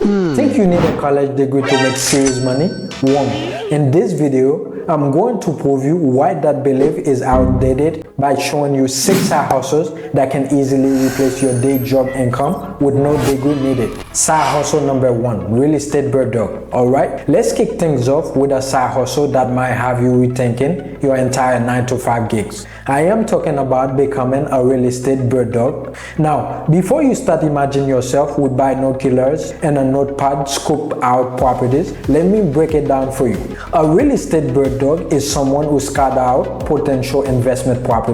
Think you need a college degree to make serious money? Wrong. In this video, I'm going to prove you why that belief is outdated by showing you 6 side hustles that can easily replace your day job income with no degree needed. Side hustle number 1, real estate bird dog. Alright, let's kick things off with a side hustle that might have you rethinking your entire 9 to 5 gigs. I am talking about becoming a real estate bird dog. Now, before you start imagining yourself with binoculars and a notepad scoop out properties, let me break it down for you. A real estate bird dog is someone who scouts out potential investment properties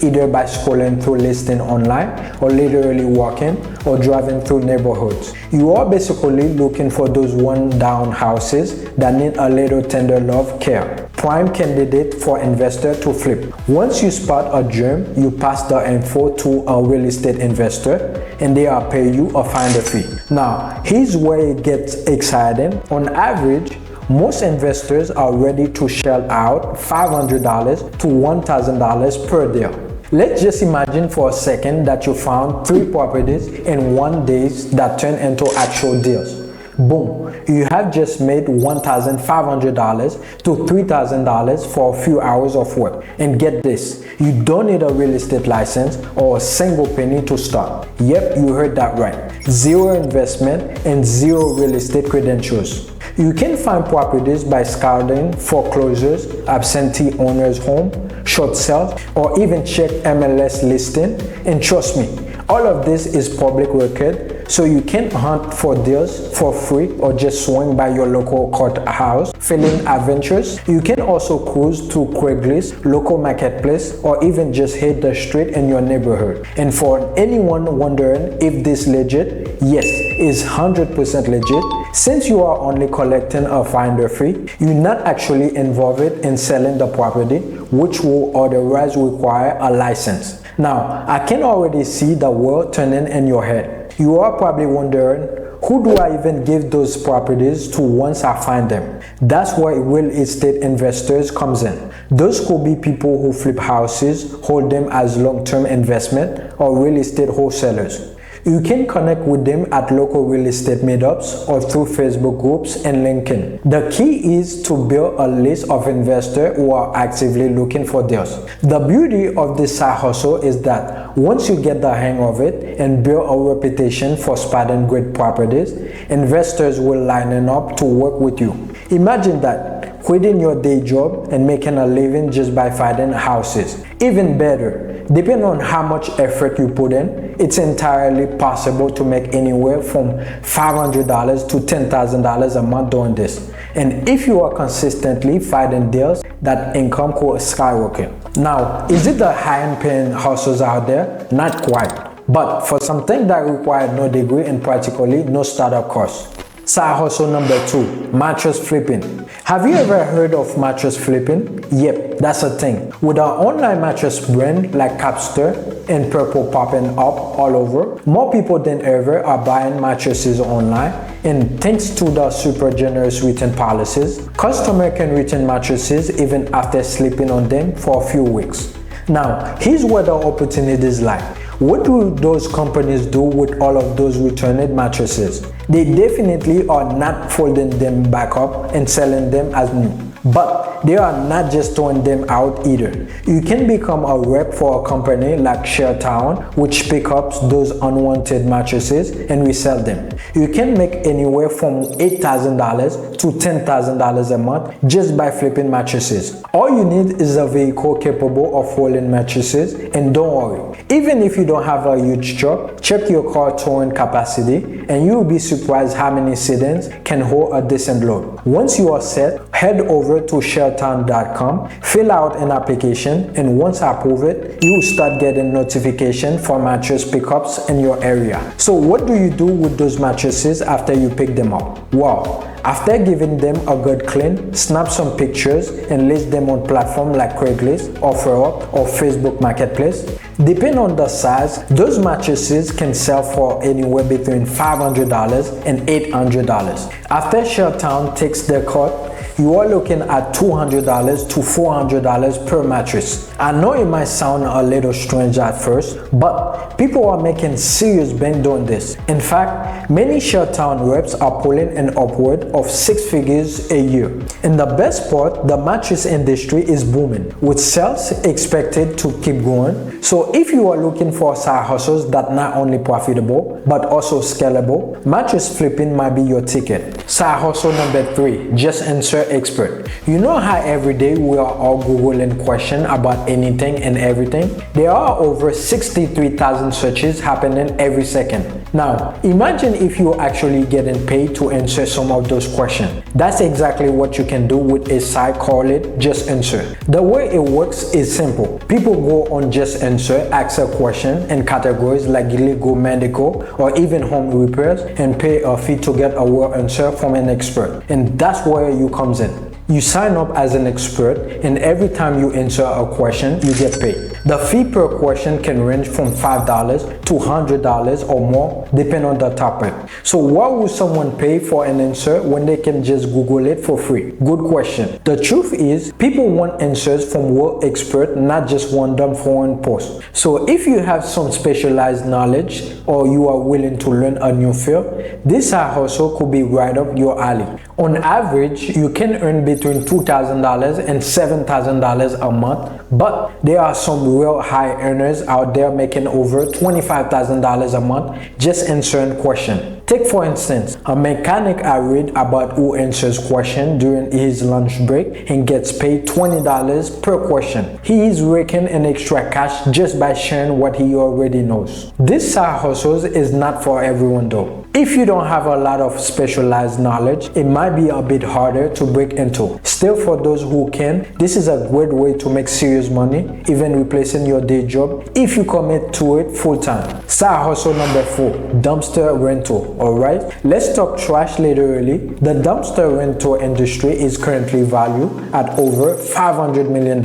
either by scrolling through listings online or literally walking or driving through neighborhoods. You are basically looking for those one-down houses that need a little tender love care. Prime candidate for investor to flip. Once you spot a gem, you pass the info to a real estate investor and they are pay you a finder fee. Now, here's where it gets exciting. On average, most investors are ready to shell out $500 to $1,000 per deal. Let's just imagine for a second that you found 3 properties in 1 day that turn into actual deals. Boom, you have just made $1,500 to $3,000 for a few hours of work. And get this, you don't need a real estate license or a single penny to start. Yep, you heard that right. 0 investment and 0 real estate credentials. You can find properties by scouting foreclosures, absentee owners' home, short sales, or even check MLS listing. And trust me, all of this is public record, so you can hunt for deals for free or just swing by your local courthouse, feeling adventures. You can also cruise through Craigslist, local marketplace, or even just hit the street in your neighborhood. And for anyone wondering if this legit, yes, it's 100% legit. Since you are only collecting a finder fee, you're not actually involved in selling the property, which will otherwise require a license. Now, I can already see the world turning in your head. You are probably wondering, who do I even give those properties to once I find them? That's where real estate investors comes in. Those could be people who flip houses, hold them as long-term investment, or real estate wholesalers. You can connect with them at local real estate meetups or through Facebook groups and LinkedIn. The key is to build a list of investors who are actively looking for deals. The beauty of this side hustle is that once you get the hang of it and build a reputation for spotting great properties, investors will line up to work with you. Imagine that, quitting your day job and making a living just by finding houses. Even better, depending on how much effort you put in, it's entirely possible to make anywhere from $500 to $10,000 a month doing this. And if you are consistently finding deals, that income could skyrocket. Now, is it the high-end paying hustles out there? Not quite. But for something that requires no degree and practically no startup cost. Side hustle number 2, mattress flipping. Have you ever heard of mattress flipping? Yep, that's a thing. With an online mattress brand like Capster and Purple popping up all over, more people than ever are buying mattresses online. And thanks to the super generous return policies, customers can return mattresses even after sleeping on them for a few weeks. Now, here's where the opportunities lie. What do those companies do with all of those returned mattresses? They definitely are not folding them back up and selling them as new. But they are not just throwing them out either. You can become a rep for a company like ShareTown, which picks up those unwanted mattresses and resell them. You can make anywhere from $8,000 to $10,000 a month just by flipping mattresses. All you need is a vehicle capable of rolling mattresses, and don't worry, even if you don't have a huge truck, check your car towing capacity and you will be surprised how many sedans can hold a decent load. Once you are set, head over to ShareTown.com, fill out an application, and once approved, you will start getting notification for mattress pickups in your area. So what do you do with those mattresses after you pick them up? Well, after giving them a good clean, snap some pictures and list them on platforms like Craigslist, OfferUp, or Facebook Marketplace. Depending on the size, those mattresses can sell for anywhere between $500 and $800. After ShareTown takes their cut, you are looking at $200 to $400 per mattress. I know it might sound a little strange at first, but people are making serious bank doing this. In fact, many shutdown reps are pulling an upward of 6 figures a year. And the best part, the mattress industry is booming, with sales expected to keep growing. So if you are looking for side hustles that not only profitable, but also scalable, mattress flipping might be your ticket. Side hustle number 3, just answer expert. You know how every day we are all Googling questions about anything and everything? There are over 63,000 searches happening every second. Now, imagine if you're actually getting paid to answer some of those questions. That's exactly what you can do with a site called Just Answer. The way it works is simple. People go on Just Answer, ask a question in categories like legal, medical, or even home repairs, and pay a fee to get a real answer from an expert. And that's where you comes in. You sign up as an expert, and every time you answer a question, you get paid. The fee per question can range from $5 to $100 or more, depending on the topic. So why would someone pay for an answer when they can just Google it for free? Good question. The truth is, people want answers from real experts, not just random foreign posts. So if you have some specialized knowledge or you are willing to learn a new field, this side hustle could be right up your alley. On average, you can earn between $2,000 and $7,000 a month, but there are some real high earners out there making over $25,000 a month just answering questions. Take for instance, a mechanic I read about who answers questions during his lunch break and gets paid $20 per question. He is raking in extra cash just by sharing what he already knows. This side hustles is not for everyone though. If you don't have a lot of specialized knowledge, it might be a bit harder to break into. Still, for those who can, this is a great way to make serious money, even replacing your day job, if you commit to it full time. Side hustle number 4, dumpster rental. Alright, let's talk trash literally. The dumpster rental industry is currently valued at over $500 million.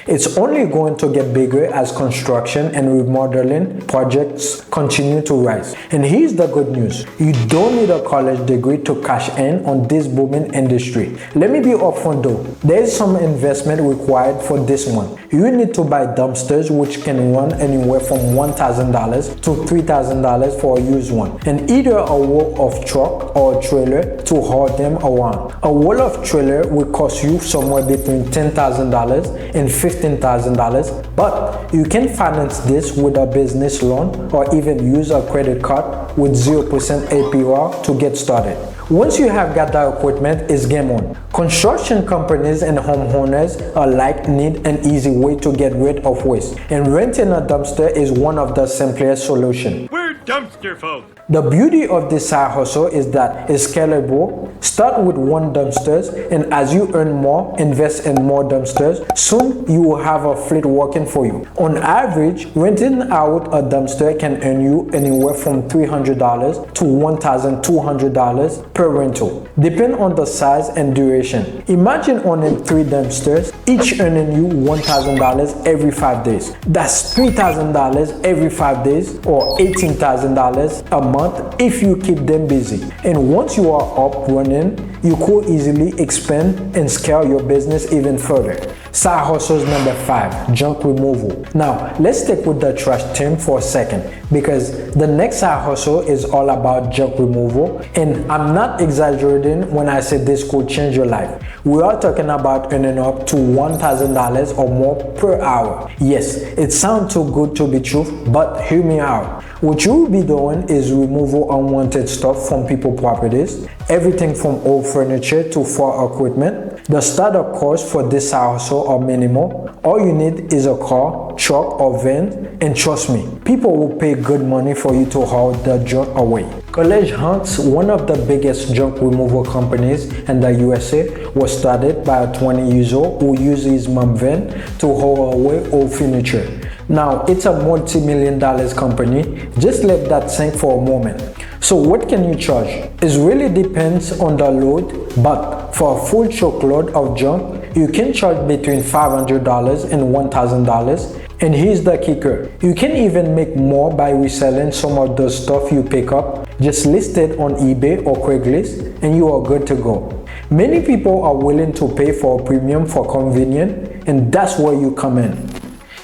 It's only going to get bigger as construction and remodeling projects continue to rise. And here's the good news. You don't need a college degree to cash in on this booming industry. Let me be upfront though. There is some investment required for this one. You need to buy dumpsters, which can run anywhere from $1,000 to $3,000 for a used one, and either a wall of truck or a trailer to haul them around. A wall of trailer will cost you somewhere between $10,000 and $15,000, but you can finance this with a business loan or even use a credit card with 0% APR to get started. Once you have got the equipment, it's game on. Construction companies and homeowners alike need an easy way to get rid of waste, and renting a dumpster is one of the simplest solutions. We're dumpster folk. The beauty of this side hustle is that it's scalable. Start with one dumpster, and as you earn more, invest in more dumpsters. Soon you will have a fleet working for you. On average, renting out a dumpster can earn you anywhere from $300 to $1,200 per rental, depending on the size and duration. Imagine owning 3 dumpsters, each earning you $1,000 every 5 days. That's $3,000 every 5 days, or $18,000 a month if you keep them busy. And once you are up running, you could easily expand and scale your business even further. Side hustles number 5, junk removal. Now, let's stick with the trash team for a second, because the next side hustle is all about junk removal, and I'm not exaggerating when I say this could change your life. We are talking about earning up to $1,000 or more per hour. Yes, it sounds too good to be true, but hear me out. What you will be doing is removal unwanted stuff from people's properties, everything from old furniture to farm equipment. The startup costs for this side hustle are minimal. All you need is a car, truck, or van, and trust me, people will pay good money for you to haul the junk away. College Hunks, one of the biggest junk removal companies in the USA, was started by a 20-year-old who used his mom van to haul away old furniture. Now, it's a multi-million-dollar company. Just let that sink for a moment. So what can you charge? It really depends on the load, but for a full truckload of junk, you can charge between $500 and $1,000. And here's the kicker. You can even make more by reselling some of the stuff you pick up. Just list it on eBay or Craigslist and you are good to go. Many people are willing to pay for a premium for convenience, and that's where you come in.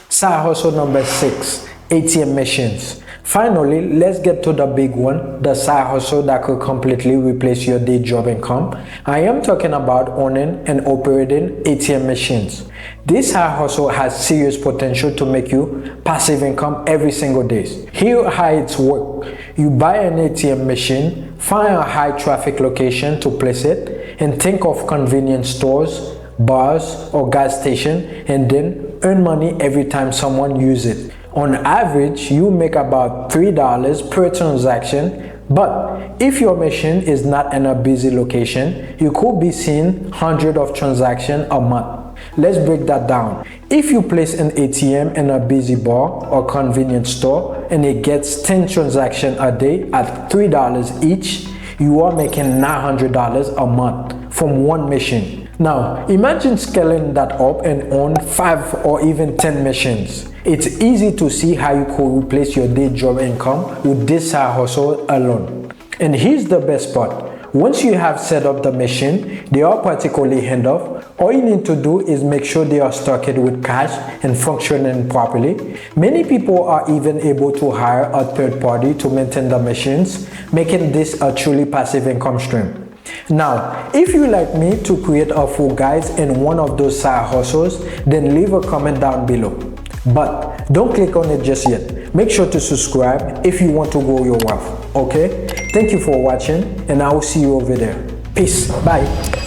Side hustle number 6, ATM machines. Finally, let's get to the big one, the side hustle that could completely replace your day job income. I am talking about owning and operating ATM machines. This side hustle has serious potential to make you passive income every single day. Here how it's work. You buy an ATM machine, find a high traffic location to place it, and think of convenience stores, bars, or gas station, and then earn money every time someone uses it. On average, you make about $3 per transaction, but if your machine is not in a busy location, you could be seeing hundreds of transactions a month. Let's break that down. If you place an ATM in a busy bar or convenience store and it gets 10 transactions a day at $3 each, you are making $900 a month from one machine. Now, imagine scaling that up and own 5 or even 10 machines. It's easy to see how you could replace your day job income with this side hustle alone. And here's the best part. Once you have set up the machine, they are particularly handoff. All you need to do is make sure they are stocked with cash and functioning properly. Many people are even able to hire a third party to maintain the machines, making this a truly passive income stream. Now, if you like me to create a full guide in one of those side hustles, then leave a comment down below. But don't click on it just yet. Make sure to subscribe if you want to grow your wealth. Okay? Thank you for watching, and I will see you over there. Peace. Bye.